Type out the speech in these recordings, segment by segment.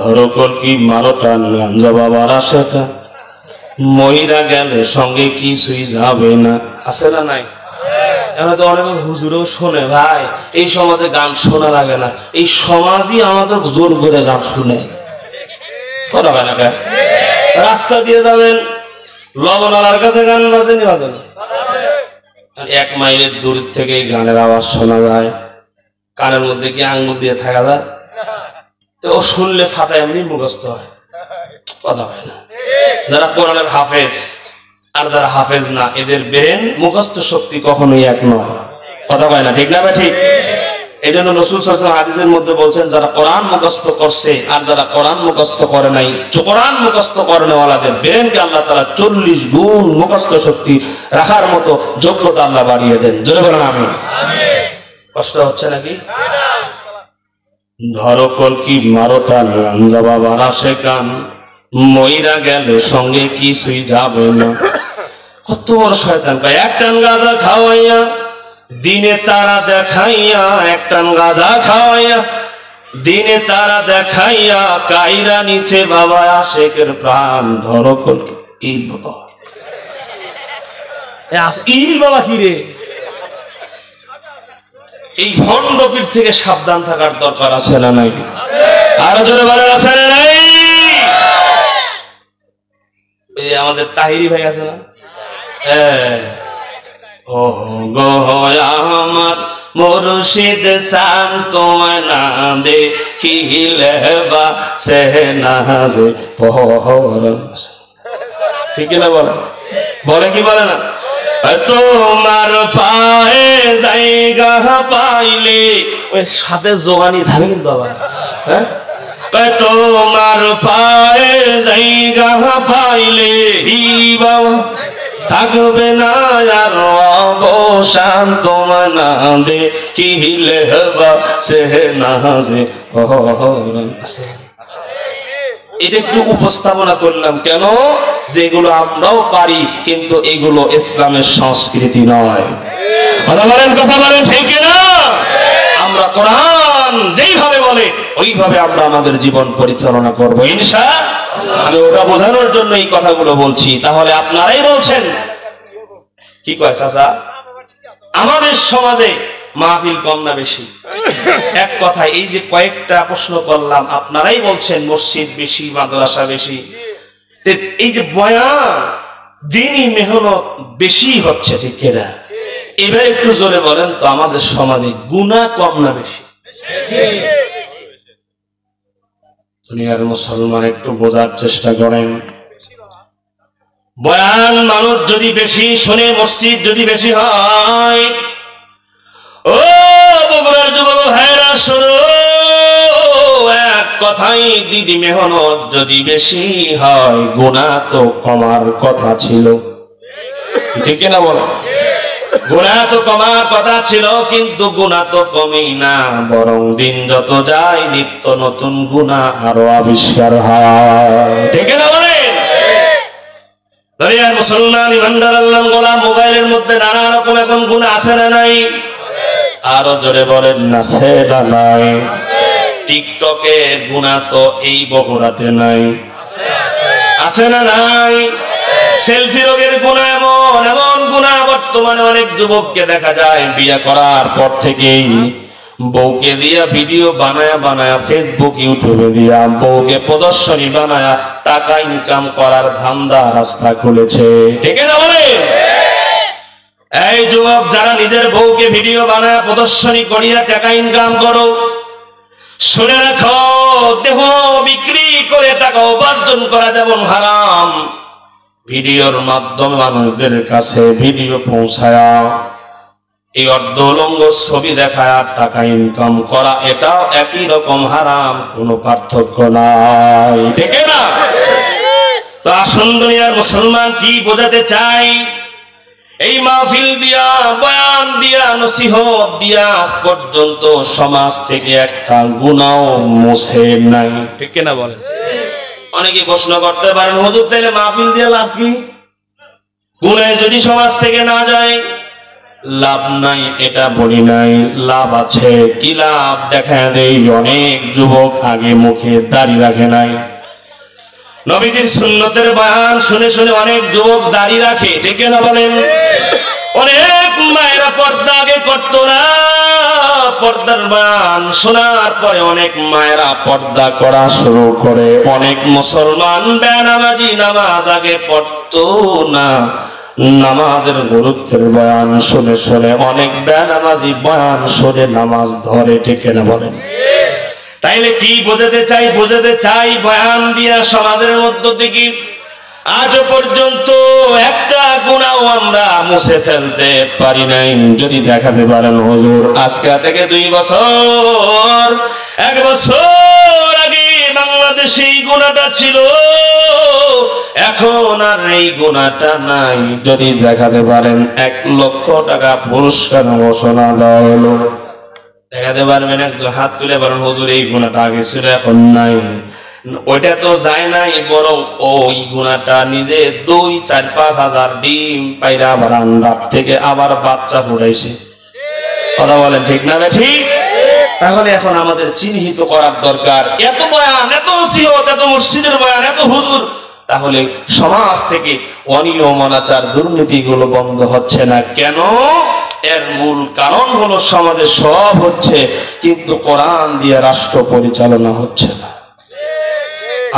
ধরো কলকি মারো টান গাঞ্জা বাবার আশেকা মহিলা গেলে সঙ্গে কিছুই যাবে না। আছে না নাই? এখন তো অনেক হুজুরও শোনে ভাই এই সমাজে গান শোনা লাগে না, এই সমাজই আমাদের জোর করে গান শুনে। কথা হয় না? রাস্তা দিয়ে যাবেন লবণালার কাছে গান বাজেনি, বাজে না? 1 মাইলের দূর থেকে গানের আওয়াজ শোনা যায়, কানের মধ্যে কি আঙ্গুল দিয়ে থাকা যায়? তো ও শুনলে ছাতা এমনি মুখস্থ হয়। কথা হয় না? যারা কোরআনের হাফেজ আর যারা হাফেজ না, এদের ব্রেন মুখস্থ শক্তি কখনোই এক নয়। কথা হয় না? ঠিক না ভাই? ঠিক। এই জন্য রাসূল সাল্লাল্লাহু আলাইহি ওয়াসাল্লাম হাদিসের মধ্যে বলছেন, যারা কোরআন মুখস্থ করছে আর যারা কোরআন মুখস্থ করে নাই, কোরআন মুখস্থ করেনওয়ালাদের ব্রেনকে আল্লাহ তাআলা 40 গুণ মুখস্থ শক্তি রাখার মতো যোগ্যতা আল্লাহ বাড়িয়ে দেন। জোরে বলেন আমিন। কষ্ট হচ্ছে নাকি? ধরো কলকি মারো টান গাঞ্জা বাবার আশেকান মইরা গেলে সঙ্গে কিছুই যাবে না। কত বড় শয়তান! এক টান গাঁজা খাওয়াইয়া দিনে তারা দেখাইয়া, এক টান গাঁজা খাওয়াইয়া দিনে তারা দেখাইয়া কাইরা নিছে বাবা আশেকের প্রাণ। ধরো কলকি ইল বাবা, ইল বাবা কি রে? এই ভণ্ডপীর থেকে সাবধান থাকার দরকার আছে না নাই? আরো জোরে বলেন আছে না নাই? আমাদের তাহিরি ভাই আছে না? ও গো আমার মুর্শিদ শান্ত না দেখিলে বা সে না যে পহর। ঠিক না? বলে বলে কি বলে না? তোমার পায়ে জায়গা পাইলে ওই সাথে জোগানি থাকে কিন্তু আবার। হ্যাঁ, তোমার পায়ে জায়গা পাইলে বাবা থাকবে না আর অবসান তোমার না দেখিলে বা সে না যে। এটা একটু উপস্থাপনা করলাম কেন, যেগুলো আমরাও পারি কিন্তু এগুলো ইসলামের সংস্কৃতি নয়। কথা বলেন, কথা বলেন, ঠিক না? আমরা কোরআন যেইভাবে বলে ওইভাবে আমরা আমাদের জীবন পরিচালনা করব ইনশাআল্লাহ। আমি ওটা বোঝানোর জন্য এই কথাগুলো বলছি। তাহলে আপনারাই বলছেন কি কয় চাচা, আমাদের সমাজে মাহফিল কম না বেশি? এক কথা, এই যে কয়েকটা প্রশ্ন করলাম, আপনারাই বলছেন মসজিদ বেশি, মাদ্রাসা বেশি। এই যে বয়ান দিনই মেহনত বেশি হচ্ছে, ঠিক কিনা? এবার একটু জোরে বলেন তো, আমাদের সমাজে গুনাহ কম না বেশি? দুনিয়ার মুসলমান একটু বোঝার চেষ্টা করেন। বয়ান মানুষ যদি বেশি শুনে, মসজিদ যদি বেশি হয়, ও বগুড়ার যুবক ভাইরা শোনো, এক কথাই দিদি মেহনত যদি বেশি হয়, গুনাহ তো কমার কথা ছিল, ঠিক না? বলো, গুনাহ তো কমার কথা ছিল, কিন্তু গুনাহ তো কমেই না, বরং দিন যত যায় নিত্য নতুন গুনাহ আরো আবিষ্কার হয়, ঠিক না? বলেন দরিয়ার মুসলমান ইমানদার আল্লাহ গোলাম, মোবাইলের মধ্যে নানা রকম এখন গুনাহ আছে না নাই? আরো জোরে বলেন না আছে না নাই? টিকটকে গুনাহ তো এই বগুড়াতে নাই, আছে না নাই? সেলফি রোগের গুনাহ, এমন এমন গুনাহ বর্তমানে অনেক যুবককে দেখা যায় বিয়ে করার পর থেকেই বউকে দিয়া ভিডিও বানায়া বানায়া ফেসবুক ইউটিউবে দিয়া বউকে প্রদর্শনী বানায়া টাকা ইনকাম করার ধান্দা রাস্তা খুলেছে, ঠিক না? বলে এই যুবক যারা নিজের বউকে ভিডিও বানায়া প্রদর্শনী করিয়া টাকা ইনকাম করো, শুনে রাখো, দেহ বিক্রি করে টাকা উপার্জন করা যেমন হারাম, ভিডিওর মাধ্যমে মানুষদের কাছে ভিডিও পৌঁছায়া এই অর্ধ উলঙ্গ ছবি দেখায় টাকা ইনকাম করা, এটাও একই রকম হারাম, কোনো পার্থক্য নাই, ঠিক না? তো আসুন দুনিয়ার মুসলমান কি বোঝাতে চাই, এই মাহফিল দিয়া, বয়ান দিয়া, নসিহত দিয়া আজ পর্যন্ত সমাজ থেকে একটা গুনাহ মুছে নাই, ঠিক না? বলেন। অনেকে প্রশ্ন করতে পারেন, হুজুর তাহলে মাহফিল দিয়ে লাভ কি? গুনাহ যদি সমাজ থেকে না যায়, লাভ নাই এটা বলি নাই, লাভ আছে। কি লাভ? দেখা দেয় অনেক যুবক আগে মুখে দাড়ি রাখে নাই, নবীজির সুন্নতের বয়ান শুনে শুনে অনেক যুবক দাড়ি রাখে, ঠিক না বলেন? অনেক মায়েরা পর্দা আগে করতো না, পর্দার বয়ান শোনার পরে অনেক মায়েরা পর্দা করা শুরু করে। অনেক মুসলমান বেনামাজি নামাজ আগে পড়তো না, নামাজের গুরুত্বের বয়ান শুনে শুনে অনেক বেনামাজি বয়ান শুনে নামাজ ধরে, ঠিক না বলেন? তাইলে কি বোঝাতে চাই? বোঝাতে চাই বয়ান দিয়া সমাজের মধ্য থেকে আজও পর্যন্ত একটা গুনাহও আমরা মুছে ফেলতে পারি নাই। যদি দেখাতে পারেন হুজুর আজকে থেকে 2 বছর 1 বছর আগে বাংলাদেশে এই গুনাহটা ছিল, এখন আর এই গুনাহটা নাই, যদি দেখাতে পারেন 1 লক্ষ টাকা পুরস্কার ঘোষণা দেওয়া হলো। দেখাতে পারবেন? একজন হাত তুলে বলেন হুজুর এই গুনাহটা আগে ছিল এখন নাই। ওইটা তো যায় নাই, বরং ওই গুনাহটা নিজে 2-4-5 হাজার ডিম পাইরা আবার আন্ডার থেকে আবার বাচ্চা ফুটাইছে। কথা বলেন ঠিক না ঠিক? তাহলে এখন আমাদের চিহ্নিত করার দরকার। এত বয়ান, এত নসিহত, এত মসজিদের বয়ান, এত হুজুর, তাহলে সমাজ থেকে অনিয়ম অনাচার দুর্নীতিগুলো বন্ধ হচ্ছে না কেন? এর মূল কারণ হলো সমাজে সব হচ্ছে কিন্তু কোরআন দিয়ে রাষ্ট্র পরিচালনা হচ্ছে না।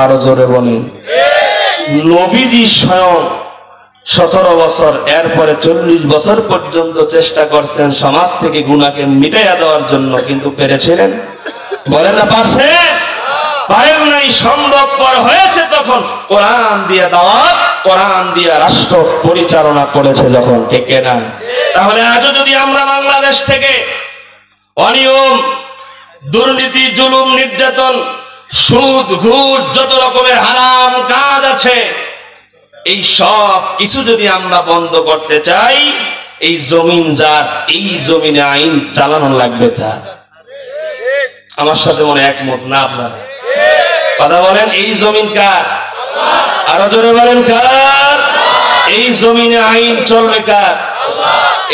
আরো জোরে বলেন। নবীজি স্বয়ং 17 বছর, এরপরে 40 বছর পর্যন্ত চেষ্টা করছেন সমাজ থেকে গুনাহকে মিটাইয়া দেওয়ার জন্য, কিন্তু পেরেছিলেন? বলেন না পারছে? পারেন নাই। সম্ভবপর হয়েছে তখন কোরআন দিয়ে দাওয়াত, কোরআন দিয়ে রাষ্ট্র পরিচালনা করেছে যখন, ঠিক না? তাহলে আজও যদি আমরা বাংলাদেশ থেকে অনিয়ম, দুর্নীতি, জুলুম, নির্যাতন, সুদ, ঘুষ, যত রকমের হারাম কাজ আছে, এই সব কিছু যদি আমরা বন্ধ করতে চাই, এই জমিন যার, এই জমিনে আইন চালানো লাগবে তার। আমার সাথে মনে একমত না আপনারা? কথা বলেন। এই জমিন কার? আরো জোরে বলেন কার? এই জমিনে আইন চলবে কার?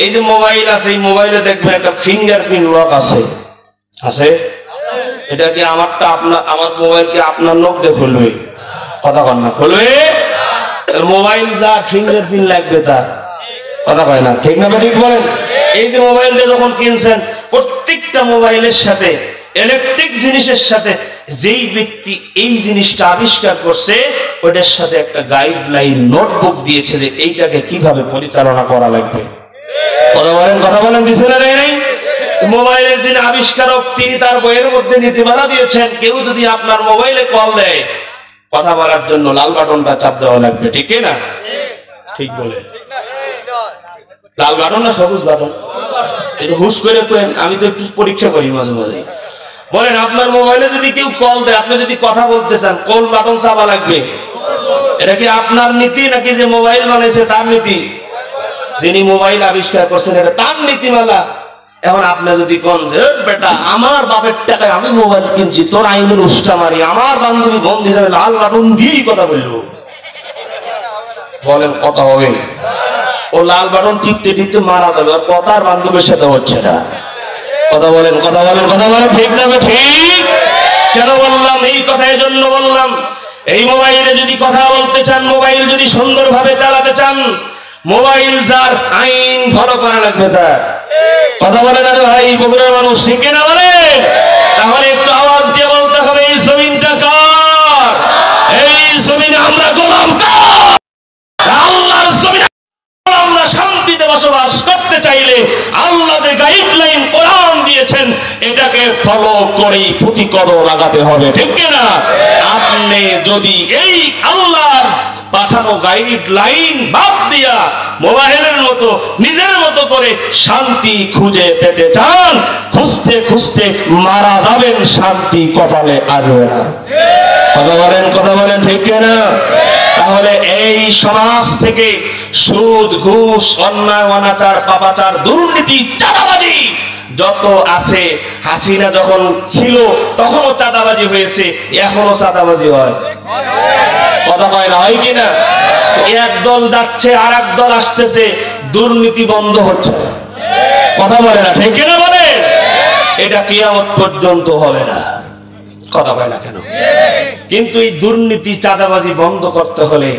এই যে মোবাইল আছে, এই মোবাইলে দেখবেন একটা ফিঙ্গারপ্রিন্ট লক আছে, আছে? এটা কি আমারটা আপনার, আমার মোবাইল কি আপনার লোক দিয়ে খুলবে? কথা কয় না, খুলবে? মোবাইল যার ফিঙ্গারপ্রিন্ট লাগবে তার। কথা কয় না, ঠিক না ঠিক বলেন? এই যে মোবাইলটা যখন কিনছেন, প্রত্যেকটা মোবাইলের সাথে, ইলেকট্রিক জিনিসের সাথে যেই ব্যক্তি এই জিনিসটা আবিষ্কার করছে ওইটার সাথে একটা গাইডলাইন নোটবুক দিয়েছে যে এইটাকে কিভাবে পরিচালনা করা লাগবে। কথা বলেন দিছে না নাই? মোবাইলের যিনি আবিষ্কারক তিনি তার বইয়ের মধ্যে নীতিমালা দিয়েছেন, কেউ যদি আপনার মোবাইলে কল দেয় কথা বলার জন্য লাল বাটনটা চাপ দেওয়া লাগবে, ঠিক না? ঠিক বলে। লাল বাটন না সবুজ বাটন? একটু হুশ করে করেন, আমি তো একটু পরীক্ষা করি মাঝে মাঝে। বলেন আপনার মোবাইলে যদি কেউ কল দেয়, আপনি যদি কথা বলতে চান কোন বাটন চাপা লাগবে? এটা কি আপনার নীতি নাকি যে মোবাইল বানাইছে তার নীতি? যিনি মোবাইল আবিষ্কার করছেন এটা তার নীতিমালা। এখন আপনি যদি কোন যে বেটা আমার বাপের টাকায় আমি মোবাইল কিনছি, তোর আইনের উষ্টা মারি, আমার বান্ধবী ফোন দিয়ে যাবে লাল বাটন দিয়েই কথা বললো, বলেন কথা হবে? ও লাল বাটন টিপতে টিপতে মারা যাবে, আর কথা আর বান্ধবীর সাথে হচ্ছে না। কথা বলেন, কথা বলেন, কথা বলেন, ঠিক না ঠিক? কেন বললাম এই কথা? এই জন্য বললাম, এই মোবাইলে যদি কথা বলতে চান, মোবাইল যদি সুন্দরভাবে চালাতে চান, মোবাইল যার আইন ফলো করা লাগবে তার। কথা বলেন আরে ভাই, বগুড়ার মানুষ, ঠিক না বলে? তাহলে একটু আওয়াজ দিয়ে বলতে হবে এই জমিনটা কার? এই জমিনে আমরা গোলাম কার? আল্লাহর জমিনে আমরা শান্তিতে বসবাস করতে চাইলে আল্লাহ যে গাইডলাইন কোরআন দিয়েছেন এটাকে ফলো করেই প্রতিকরণ লাগাতে হবে, ঠিক না? আপনি যদি এই আল্লাহর পাঠানো গাইডলাইন বাদ দিয়া মোবাইলের মতো নিজের মতো করে শান্তি খুঁজে পেতে চান, খুঁজতে খুঁজতে মারা যাবেন, শান্তি কপালে আসবে না। কথা বলেন ঠিক না? তাহলে এই সমাজ থেকে সুদ, ঘুষ, অন্যায়, অনাচার, পাপাচার, দুর্নীতি, চাঁদাবাজি যত আছে, হাসিনা যখন ছিল তখনও চাঁদাবাজি হয়েছে, এখনো চাঁদাবাজি হয়। কথা কয় না, হয় কিনা? এক দল যাচ্ছে আর এক দল আসতেছে, দুর্নীতি বন্ধ হচ্ছে না। কথা বলে না, ঠিক কিনা বলে? এটা কিয়ামত পর্যন্ত হবে না, কথা বলে না কেন? কিন্তু এই দুর্নীতি চাঁদাবাজি বন্ধ করতে হলে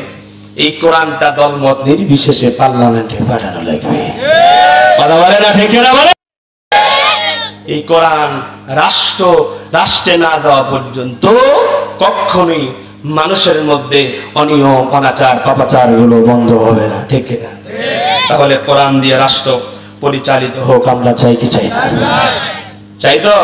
এই কোরআনটা দলমত নির্বিশেষে পার্লামেন্টে পাঠানো লাগবে, কথা বলে না, ঠিক কিনা বলে? এই কোরআন রাষ্ট্রে না যাওয়া পর্যন্ত কখনোই মানুষের মধ্যে অনিয়ম অনাচার পাপাচার গুলো বন্ধ হবে না, ঠিক কিনা? তাহলে কোরআন দিয়ে রাষ্ট্র পরিচালিত হোক, আমরা চাই কি চাই না? চাই তো?